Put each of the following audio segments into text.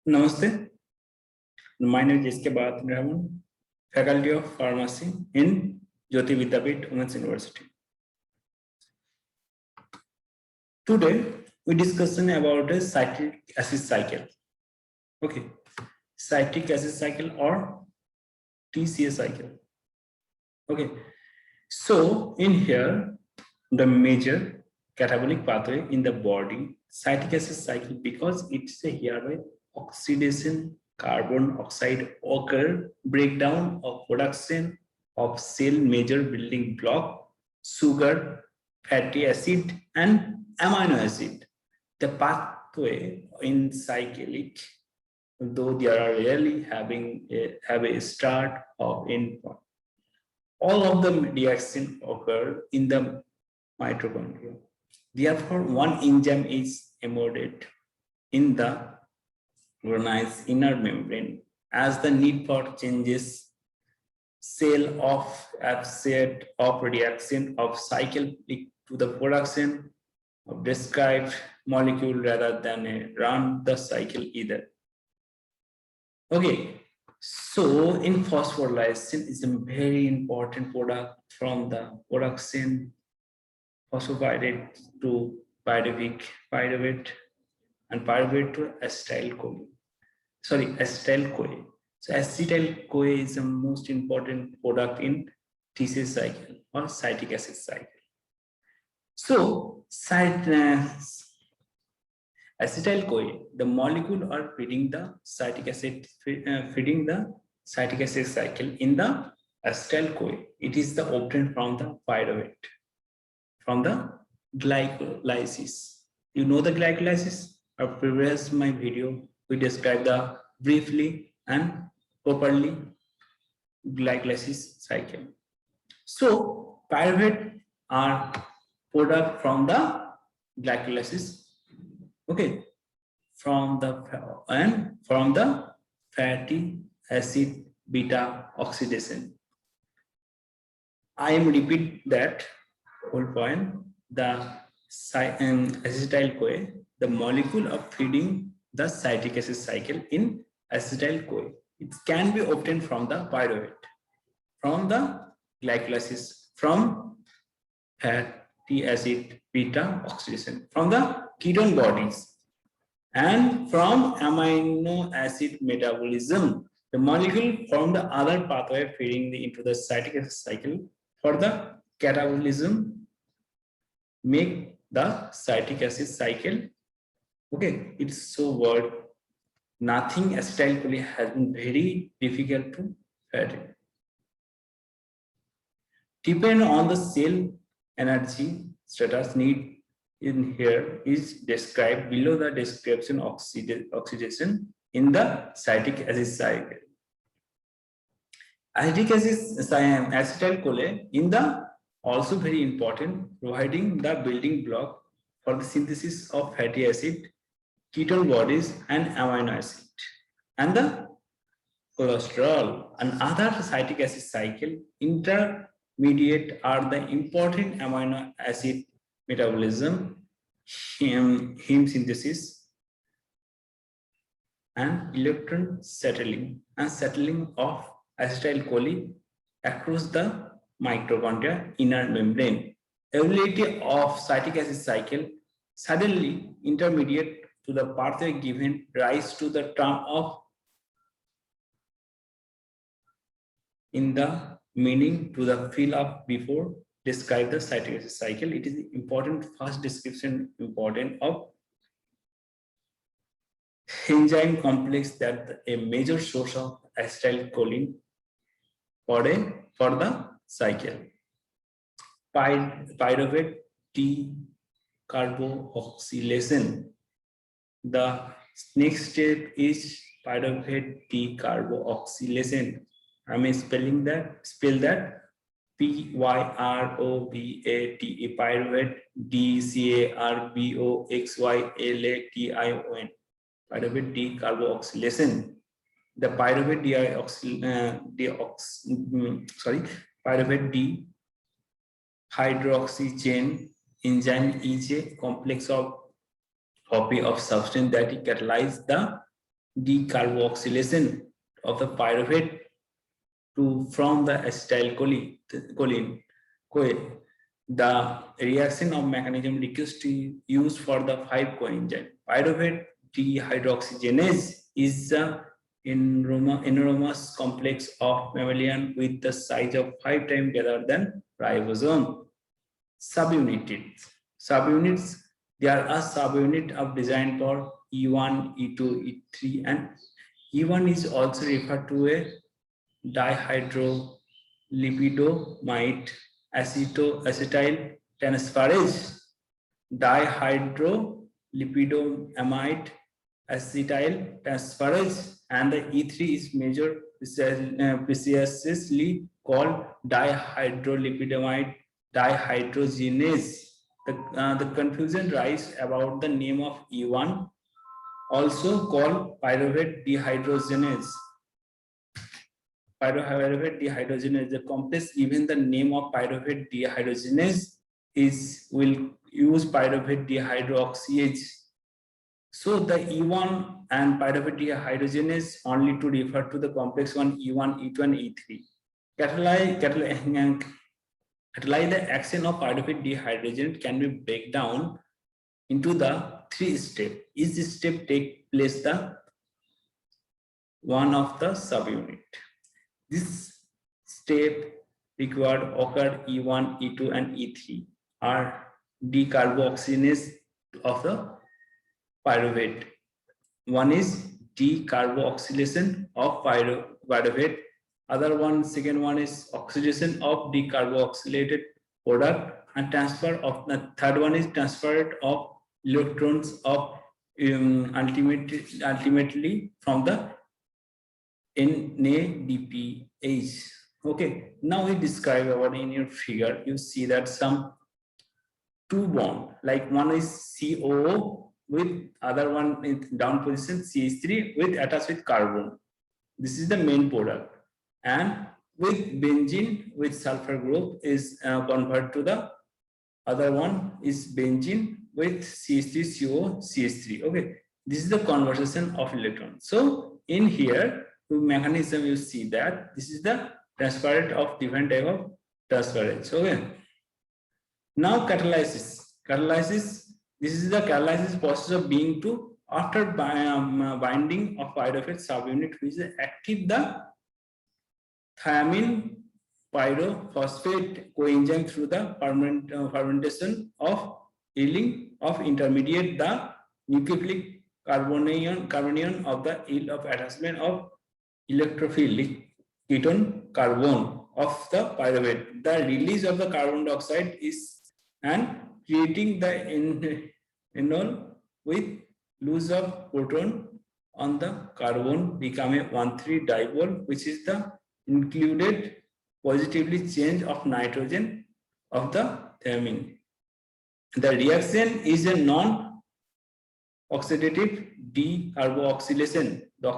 Namaste. My name is S.K. Bharataraman, Faculty of Pharmacy in Jyoti Vidyapeeth Women's University. Today, we discussing about a citric acid cycle. Okay, citric acid cycle or TCA cycle. Okay, so in here, the major catabolic pathway in the body, citric acid cycle, because it's a hereby oxidation carbon oxide occur, breakdown of production of cell major building block, sugar, fatty acid, and amino acid. The pathway in cyclic, though they are rarely have a start or end point. All of the reactions occur in the mitochondria. Therefore, one enzyme is emitted in the organized inner membrane as the need for changes cell of upset of reaction of cycle to the production of described molecule rather than a run the cycle either. Okay, so in phosphorylation is a very important product from the production phosphorylated to pyruvate and pyruvate to acetyl-CoA. Acetyl-CoA. So acetyl-CoA is the most important product in TCA cycle or citric acid cycle. So acetyl-CoA, the molecule are feeding the citric acid, cycle in the acetyl-CoA. It is the obtained from the pyruvate, from the glycolysis. You know the glycolysis? Our previous my video, we described the briefly and properly glycolysis cycle. So pyruvate are product from the glycolysis. Okay, from the fatty acid beta oxidation. I am repeat that whole point. The acetyl-CoA, the molecule of feeding the citric acid cycle in acetyl-CoA. It can be obtained from the pyruvate, from the glycolysis, from fatty acid beta oxidation, from the ketone bodies, and from amino acid metabolism. The molecule from the other pathway feeding into the citric acid cycle for the catabolism make the citric acid cycle. Okay, it's so word. Nothing acetyl-CoA has been very difficult to find. Depend on the cell energy status need in here is described below the description of oxidation in the citric acid cycle. Citric acid acetyl-CoA in the also very important, providing the building block for the synthesis of fatty acid, ketone bodies, and amino acid, and the cholesterol. And other citric acid cycle intermediate are the important amino acid metabolism, heme synthesis, and electron settling of acetyl-CoA across the mitochondria inner membrane. Ability of citric acid cycle suddenly intermediate to the pathway given rise to the term of in the meaning to the fill up before describe the citric acid cycle. It is important first description important of enzyme complex that a major source of acetylcholine for the cycle. Pyruvate decarboxylation. The next step is pyruvate decarboxylation. I am spell that P-Y-R-O-V-A-T-E, pyruvate D-C-A-R-B-O-X-Y-L-A-T-I-O-N, pyruvate decarboxylation. The pyruvate pyruvate dehydroxygen enzyme is a complex of copy of substance that catalyze the decarboxylation of the pyruvate from the acetylcholine. The reaction of mechanism requires to use for the 5 coenzyme. Pyruvate dehydroxygenase is the enormous complex of mammalian with the size of 5 times greater than ribosome. Subunits. There are subunit of design for E1, E2, E3, and E1 is also referred to a dihydrolipidomide acetyl transferase. Dihydrolipidomide acetyl transferase, and the E3 is measured precisely called dihydrolipidamide dehydrogenase. The confusion arises about the name of E1, also called pyruvate dehydrogenase. Pyruvate dehydrogenase, the complex given the name of pyruvate dehydrogenase will use pyruvate dehydroxyase. So the E1 and pyruvate dehydrogenase only to refer to the complex one E1, E2, and E3. Catalyze the action of pyruvate dehydrogenase can be break down into the 3 steps. Each step take place the one of the subunit. This step required occur E1, E2, and E3 are decarboxylase of the pyruvate. One is decarboxylation of pyruvate. Second one is oxidation of decarboxylated product, and transfer of the third one is transfer of electrons of ultimately from the NADPH. Okay, now we describe about in your figure. You see that some 2 bond, like one is COO with other one in down position CH3 with attached with carbon. This is the main product, and with benzene with sulfur group is converted to the other one is benzene with CH3CO CH3. Okay, this is the conversion of electron. So in here mechanism, you see that this is the transfer of different type of transference. Okay, now catalysis. This is the catalysis process of being to after binding of pyruvate subunit, which is active the thiamine pyrophosphate coenzyme through the fermentation of yielding of intermediate the nucleophilic carbanion of the yield of attachment of electrophilic ketone carbon of the pyruvate. The release of the carbon dioxide is and creating the enol with loss of proton on the carbon become a 1,3 dipole, which is the included positively change of nitrogen of the thiamine. The reaction is a non-oxidative decarboxylation. The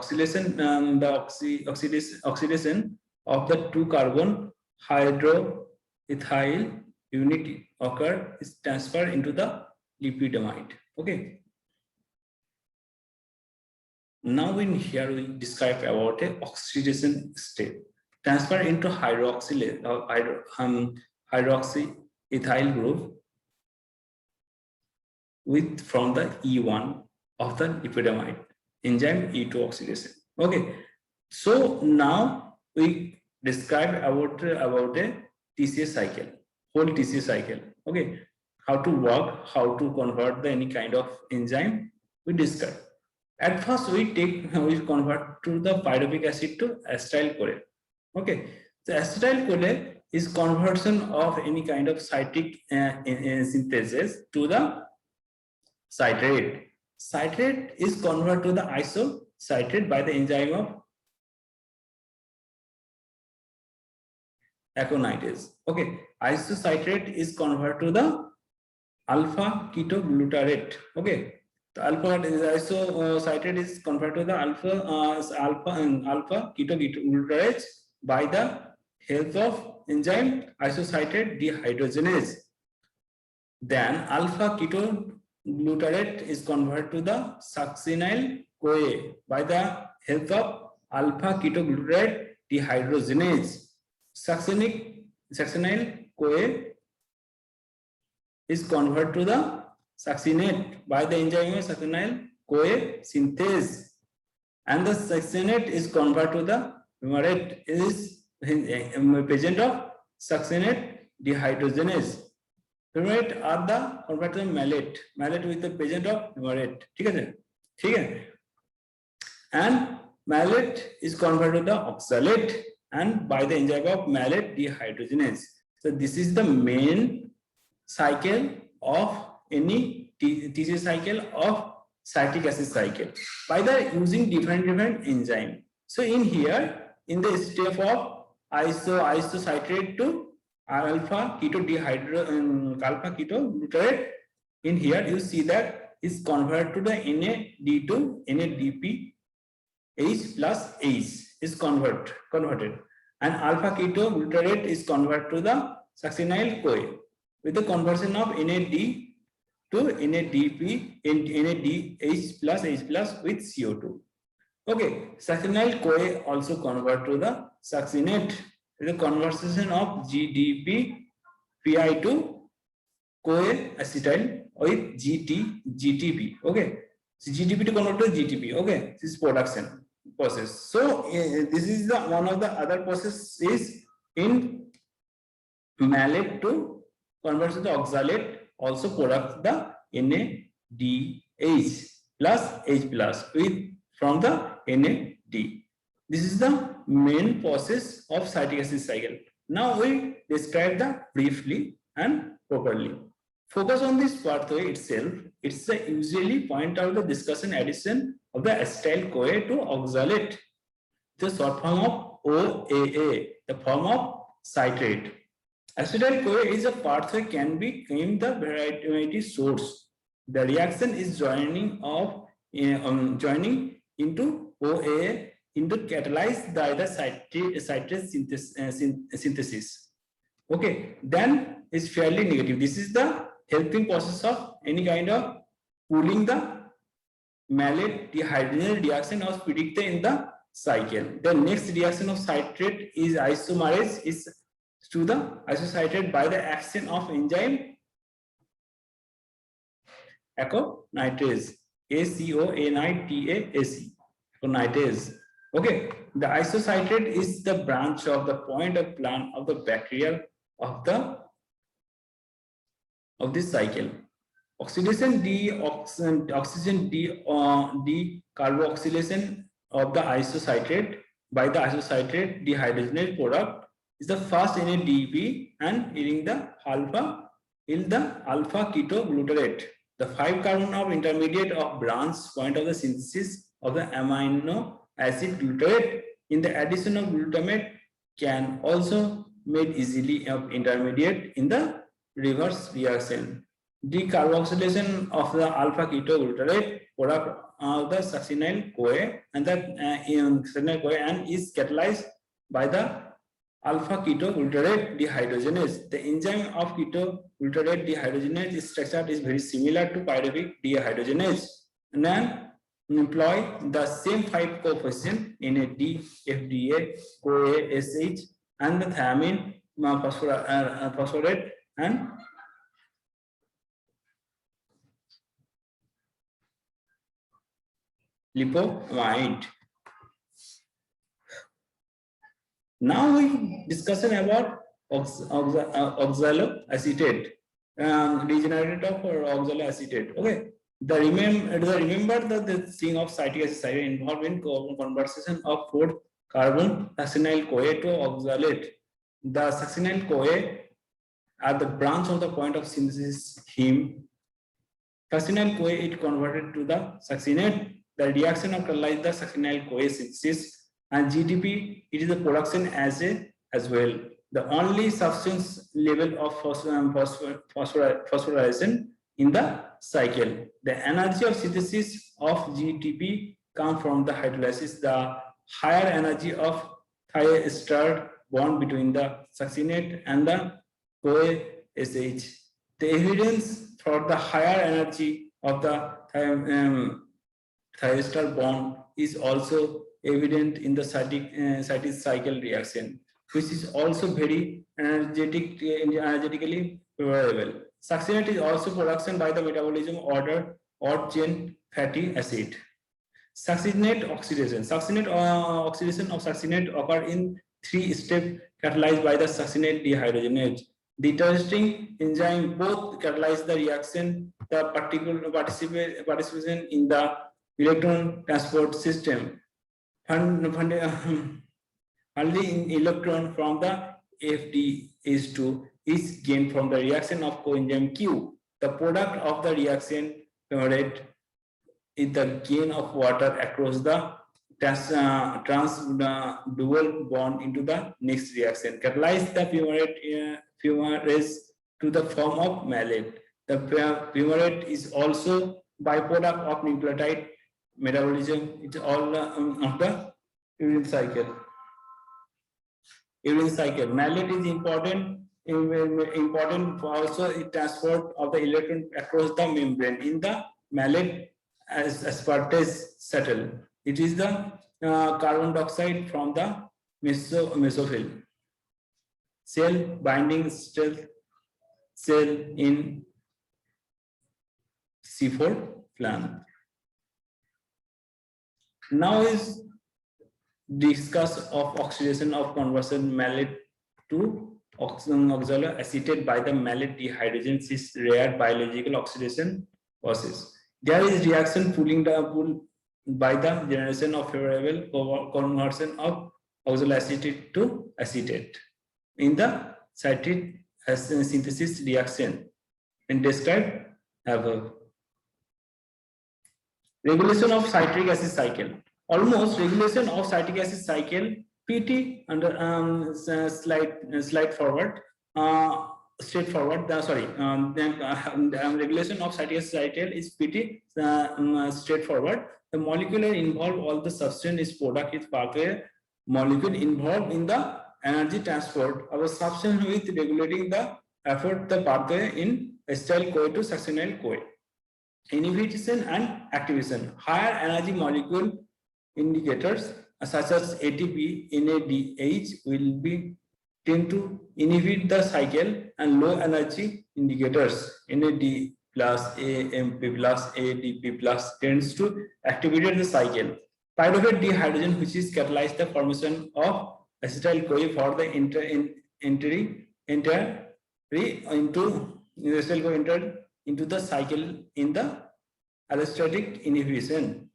oxidation of the 2 carbon hydroethyl unit occur is transferred into the lipidamide. Okay. Now in here we describe about a oxidation state. Transfer into hydroxyethyl group with from the E1 of the lipidamide enzyme E2 oxidation. Okay, so now we describe about a TCA cycle, whole TCA cycle. Okay, how to work, how to convert any kind of enzyme we describe. At first we convert to the pyruvic acid to acetyl-CoA. Okay, so acetyl-CoA is conversion of any kind of citric synthesis to the citrate. Citrate is converted to the isocitrate by the enzyme of aconitase. Okay, isocitrate is converted to the alpha ketoglutarate. Okay, the alpha isocitrate is converted to the alpha ketoglutarate by the help of enzyme isocitrate dehydrogenase. Then alpha ketoglutarate is converted to the succinyl CoA by the help of alpha ketoglutarate dehydrogenase. Succinyl CoA is converted to the succinate by the enzyme of succinyl CoA synthase, and the succinate is converted to the fumarate is present of succinate dehydrogenase. Fumarate are the converted to malate with the present of fumarate. ठीक है, and malate is converted to the oxalate and by the enzyme of malate dehydrogenase. So this is the main cycle of any TCA cycle of citric acid cycle by the using different enzyme. So in here, in the step of isocitrate to alpha ketoglutarate, in here you see that is converted to the NAD to NADP H plus H is converted, and alpha ketoglutarate is converted to the succinyl CoA with the conversion of NAD to NADP and NADH plus H plus with CO2. Okay, succinyl CoA also convert to the succinate with the conversion of GDP PI to CoA acetyl with GTP. Okay, so GDP to convert to GTP. Okay, this is production process. So this is the one of the other process is in malate to convert to the oxalate, also product the NADH plus H plus with from the NAD. This is the main process of citric acid cycle. Now we describe the briefly and properly. Focus on this pathway itself. It's usually point out the discussion addition of the acetyl CoA to oxalate, the short form of OAA, the form of citrate. Acetyl CoA is a pathway can be claimed the variety source. The reaction is joining into OAA into catalyzed by the citrate synthesis. Okay, then it's fairly negative. This is the helping process of any kind of pulling the malate dehydrogenase reaction was predicted in the cycle. The next reaction of citrate is isomerase is to the isocitrate by the action of enzyme aconitrase, ACONITASE, aconitase. Okay, the isocitrate is the branch of the point of plant of the bacterial of this cycle. Oxidation oxygen decarboxylation of the isocitrate by the isocitrate dehydrogenase product is the first NADP and in the alpha ketoglutarate. The 5 carbon of intermediate of branch point of the synthesis of the amino acid glutarate in the addition of glutamate can also made easily of intermediate in the reverse reaction. Decarboxylation of the alpha ketoglutarate product of the succinyl CoA and the succinyl CoA and is catalyzed by the alpha ketoglutarate dehydrogenase. The enzyme of ketoglutarate dehydrogenase structure is very similar to pyruvic dehydrogenase and then employ the same 5 coefficient NAD, FDA, CoA, SH and the thiamine phosphorate and lipomide. Now we discussion about oxaloacetate, regenerated of oxaloacetate. Okay, remember the thing of citric acid cycle involved in conversion of 4 carbon succinyl CoA to oxalate. The succinyl CoA are the branch of the point of synthesis heme. Succinyl CoA it converted to the succinate. The reaction of catalyze the succinyl CoA synthesis. And GDP, it is the production as well. The only substance level of phosphorylation in the cycle. The energy of synthesis of GTP comes from the hydrolysis. The higher energy of thiazide bond between the succinate and the CoA SH. The evidence for the higher energy of the thiester bond is also evident in the cytic cycle reaction, which is also very energetically favorable. Succinate is also production by the metabolism order or chain fatty acid. Succinate oxidation. Oxidation of succinate occur in 3 steps catalyzed by the succinate dehydrogenase. The interesting enzyme both catalyze the reaction, the particular participation in the electron transport system. Only in electron from the FDH2 is gained from the reaction of coenzyme Q. The product of the reaction rate is the gain of water across the dual bond into the next reaction. Catalyze the fumarate to the form of malate. The fumarate is also byproduct of nucleotide metabolism. It's all of the urine cycle. Urine cycle. Malate is important for also the transport of the electron across the membrane. In the malate, as aspartate settle. It is the carbon dioxide from the mesophyll. Cell binding cell in C4 plant. Now is discuss of oxidation of conversion malate to oxaloacetate by the malate dehydrogenase is rare biological oxidation process. There is reaction pulling by the generation of favorable conversion of oxaloacetate to acetate in the citric acid synthesis reaction and described above. Regulation of citric acid cycle. Almost regulation of citric acid cycle PT under slide forward. Straightforward. Regulation of citric acid cycle is pretty straightforward. The molecule involved all the substance is product is pathway molecule involved in the energy transport of a substance with regulating the effort the pathway in acetyl-CoA to succinyl-CoA. Inhibition and activation. Higher energy molecule indicators such as ATP, NADH will be tend to inhibit the cycle, and low energy indicators NAD plus AMP plus ADP plus tends to activate the cycle. Pyruvate dehydrogen, which is catalyzed the formation of acetyl-CoA for the entry into the cycle in the allostatic inhibition.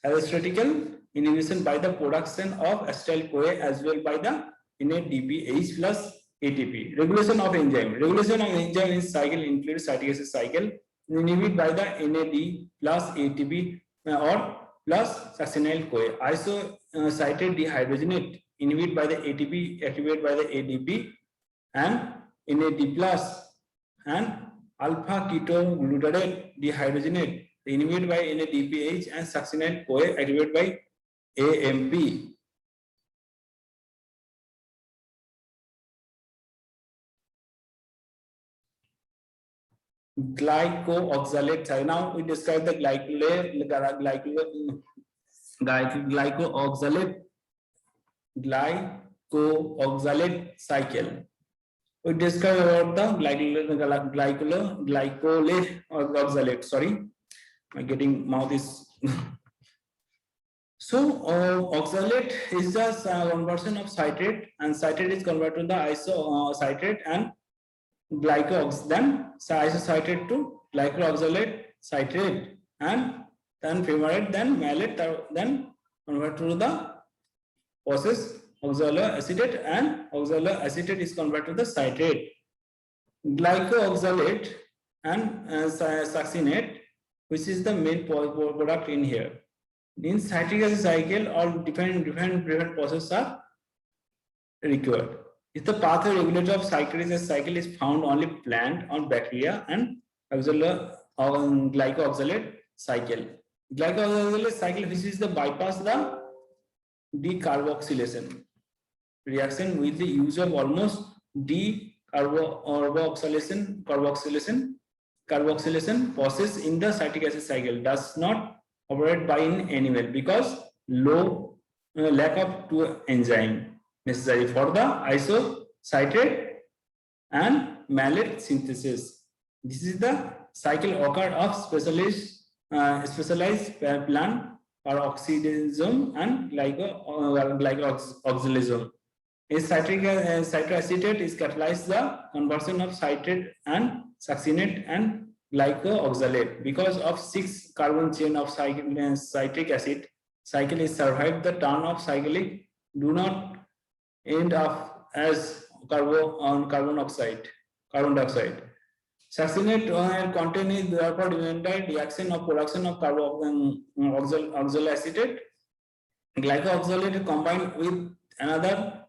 Allostatical inhibition by the production of acetyl-CoA as well by the NADPH plus ATP. Regulation of enzyme. Regulation of enzyme in cycle includes citric acid cycle inhibited by the NAD plus ATP or plus succinyl-CoA. Isocitrate dehydrogenate inhibited by the ATP, activated by the ADP and NAD plus, and alpha ketoglutarate dehydrogenate inhibited by NADPH and succinyl-CoA activated by AMP. Glycooxalate. Now we describe the glycooxalate cycle. We describe about the glycooxalate. Sorry, my getting mouth is. So oxalate is just conversion of citrate, and citrate is converted to the isocitrate and then isocitrate to glycooxalate citrate, and then fumarate, then malate, then convert to the process oxaloacetate, and oxaloacetate is converted to the citrate. Glycooxalate and succinate, which is the main product in here. In citric acid cycle, all different processes are required. If the pathway regulator of citric acid cycle is found only plant on bacteria and glycooxalate cycle. Glycooxalate cycle, which is the bypass the decarboxylation reaction with the use of almost carboxylation process in the citric acid cycle, does not operate by in animal because low lack of two enzyme necessary for the isocitrate and malate synthesis. This is the cycle occur of specialized plant peroxidism and glycoxylism. A citric acetate is catalyzed the conversion of citrate and succinate and glycoxylate. Because of 6 carbon chain of citric acid, cycle is survived. The turn of cyclic do not end up as carbon dioxide. Succinate content is therefore dependent reaction of production of oxaloacetate. Glycoxylate combined with another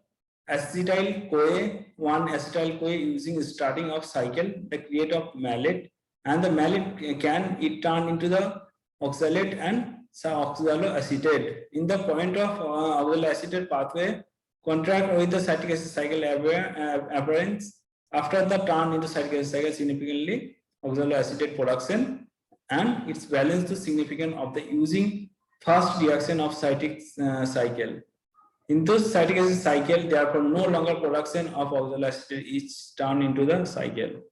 acetyl CoA, one acetyl CoA using starting of cycle, the create of malate, and the malate can it turn into the oxalate and oxaloacetate. In the point of oxaloacetate pathway, contract with the citric acid cycle appearance after the turn into citric acid cycle significantly oxaloacetate production and its balance to significant of the using first reaction of citric cycle. In those citric acid cycle, therefore no longer production of oxaloacetate is turned into the cycle.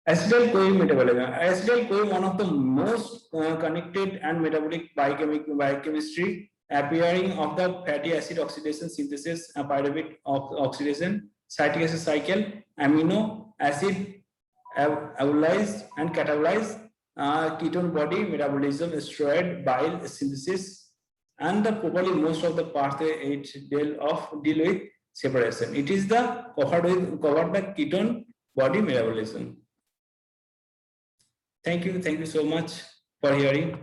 Acetyl CoA metabolism. Acetyl CoA, one of the most connected and metabolic biochemistry appearing of the fatty acid oxidation synthesis, pyruvate oxidation, citric acid cycle, amino acid alloys and catalyze ketone body metabolism, steroid bile synthesis, and the probably most of the pathway it deal with separation. It is the covered the ketone body metabolism. Thank you so much for hearing.